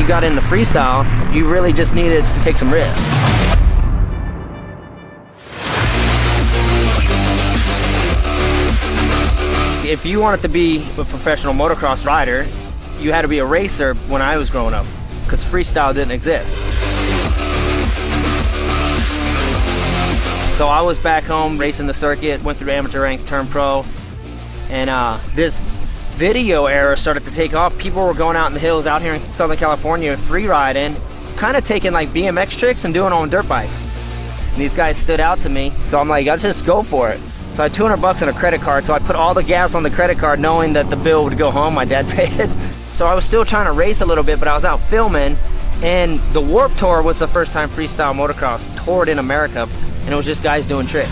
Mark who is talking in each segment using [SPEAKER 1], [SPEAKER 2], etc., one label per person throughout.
[SPEAKER 1] you got into freestyle, you really just needed to take some risks. If you wanted to be a professional motocross rider, you had to be a racer when I was growing up, because freestyle didn't exist. So I was back home racing the circuit, went through amateur ranks, turned pro, and this video era started to take off. People were going out in the hills out here in Southern California free riding, kind of taking like BMX tricks and doing it on dirt bikes. And these guys stood out to me, so I'm like, I'll just go for it. So I had $200 on a credit card, so I put all the gas on the credit card knowing that the bill would go home, my dad paid it. So I was still trying to race a little bit, but I was out filming, and the Warped Tour was the first time freestyle motocross toured in America, and it was just guys doing tricks.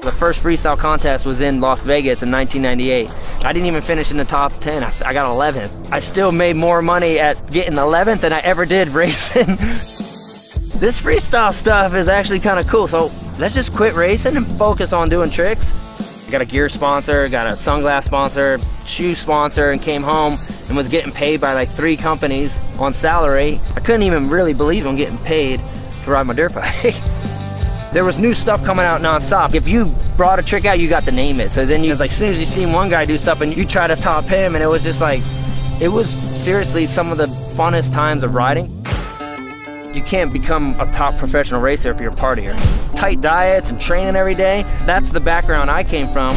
[SPEAKER 1] The first freestyle contest was in Las Vegas in 1998. I didn't even finish in the top 10, I got 11th. I still made more money at getting 11th than I ever did racing. This freestyle stuff is actually kind of cool, so let's just quit racing and focus on doing tricks. I got a gear sponsor, got a sunglass sponsor, shoe sponsor, and came home and was getting paid by like 3 companies on salary. I couldn't even really believe I'm getting paid to ride my dirt bike. There was new stuff coming out non-stop. If you brought a trick out, you got to name it. So then you was like, as soon as you seen one guy do something, you try to top him, and it was just like, it was seriously some of the funnest times of riding. You can't become a top professional racer if you're a partier. Tight diets and training every day, that's the background I came from.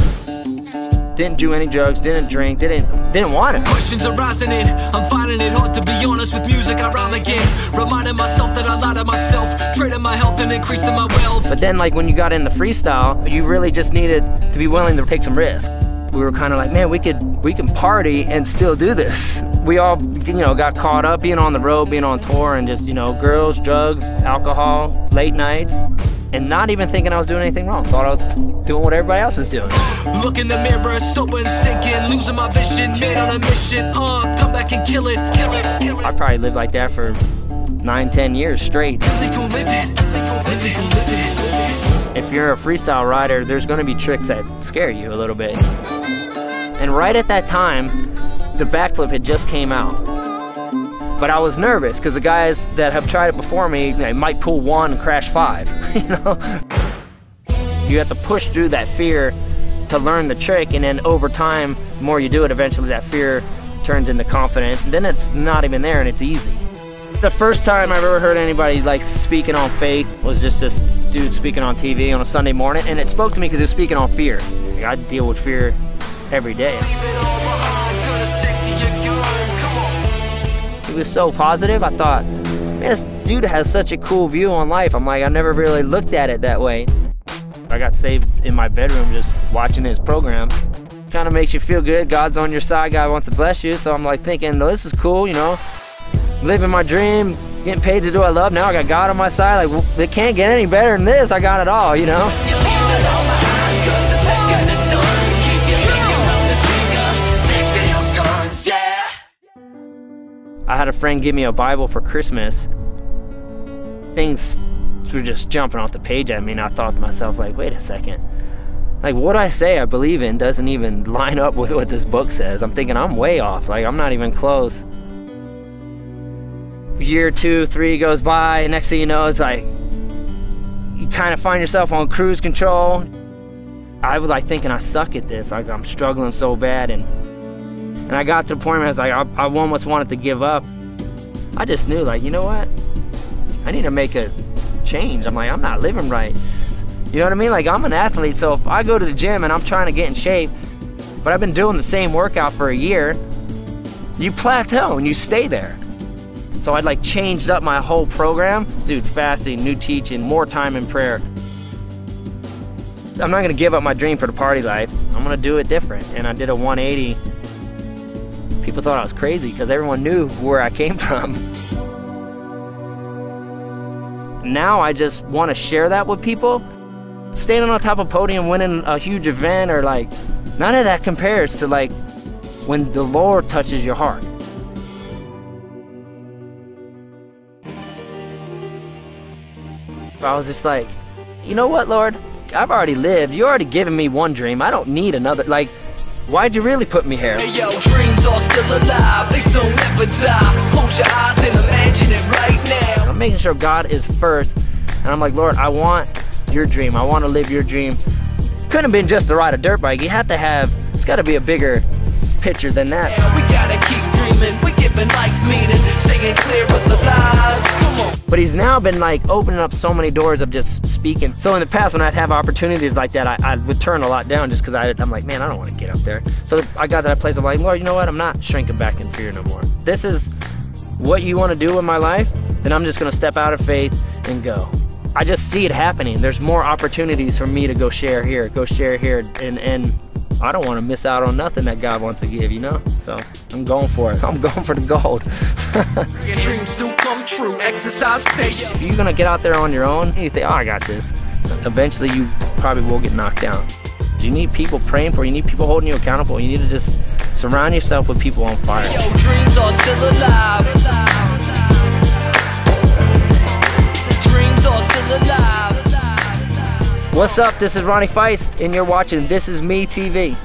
[SPEAKER 1] Didn't do any drugs, didn't drink, didn't want it.
[SPEAKER 2] Questions are rising in, I'm finding it hard to be honest with music. I rhyme again, reminding myself that I lie to myself, trading my health and increasing my wealth.
[SPEAKER 1] But then like when you got into freestyle, you really just needed to be willing to take some risks. We were kind of like, man, we can party and still do this. We all, got caught up being on the road, being on tour, and just, girls, drugs, alcohol, late nights, and not even thinking I was doing anything wrong. Thought I was doing what everybody else was doing.
[SPEAKER 2] Look in the mirror, stubborn, stinking, losing my vision, made on a mission, come back and kill it.
[SPEAKER 1] I probably lived like that for 9-10 years straight.
[SPEAKER 2] Illegal living.
[SPEAKER 1] If you're a freestyle rider, there's gonna be tricks that scare you a little bit. And right at that time, the backflip had just came out. But I was nervous, because the guys that have tried it before me, they might pull 1 and crash 5, You have to push through that fear to learn the trick, and then over time, the more you do it, eventually that fear turns into confidence, and then it's not even there and it's easy. The first time I've ever heard anybody like speaking on faith was just this dude speaking on TV on a Sunday morning, and it spoke to me because he was speaking on fear. Like, I deal with fear every day. He was so positive, I thought, man, this dude has such a cool view on life. I'm like, I never really looked at it that way. I got saved in my bedroom just watching his program. Kind of makes you feel good. God's on your side. God wants to bless you. So I'm like thinking, no, this is cool, living my dream, getting paid to do what I love. Now I got God on my side. Like, well, it can't get any better than this. I got it all, I had a friend give me a Bible for Christmas. Things were just jumping off the page at me, and I thought to myself, like, wait a second. Like, what I say I believe in doesn't even line up with what this book says. I'm thinking I'm way off. Like, I'm not even close. A year, 2, 3 goes by, and next thing you know, it's like, you kind of find yourself on cruise control. I was like thinking I suck at this. Like, I'm struggling so bad, and I got to the point where I was like, I almost wanted to give up. I just knew, like, you know what? I need to make a change. I'm like, I'm not living right. You know what I mean? Like, I'm an athlete, so if I go to the gym and I'm trying to get in shape, but I've been doing the same workout for a year, you plateau and you stay there. So I'd like changed up my whole program. Dude, fasting, new teaching, more time in prayer. I'm not gonna give up my dream for the party life. I'm gonna do it different. And I did a 180. People thought I was crazy because everyone knew where I came from. Now I just want to share that with people. Standing on top of a podium, winning a huge event, or like, none of that compares to like when the Lord touches your heart. I was just like, you know what, Lord? I've already lived. You already given me one dream. I don't need another. Like, why'd you really put me here?
[SPEAKER 2] Hey yo, dreams are still alive, they don't ever die. Close your eyes and imagine it right now.
[SPEAKER 1] I'm making sure God is first, and I'm like, Lord, I want your dream. I want to live your dream. Couldn't have been just to ride a dirt bike. You have to have, it's got to be a bigger picture than that.
[SPEAKER 2] Yeah, we gotta keep dreaming, we're giving life meaning, staying clear of the lies, come on.
[SPEAKER 1] But he's now been like opening up so many doors of just speaking. So in the past when I'd have opportunities like that, I would turn a lot down just because I'm like, man, I don't want to get up there. So I got to that place of like, Lord, you know what? I'm not shrinking back in fear no more. This is what you want to do with my life, then I'm just going to step out of faith and go. I just see it happening. There's more opportunities for me to go share here, and I don't want to miss out on nothing that God wants to give, you know? So I'm going for it. I'm going for the gold.
[SPEAKER 2] Your dreams do come true. Exercise patience.
[SPEAKER 1] If you're going to get out there on your own, you think, oh, I got this. Eventually, you probably will get knocked down. You need people praying for you. You need people holding you accountable. You need to just surround yourself with people on fire.
[SPEAKER 2] Yo, dreams are still alive. Dreams are still alive.
[SPEAKER 1] What's up? This is Ronnie FAISST, and you're watching This Is Me TV.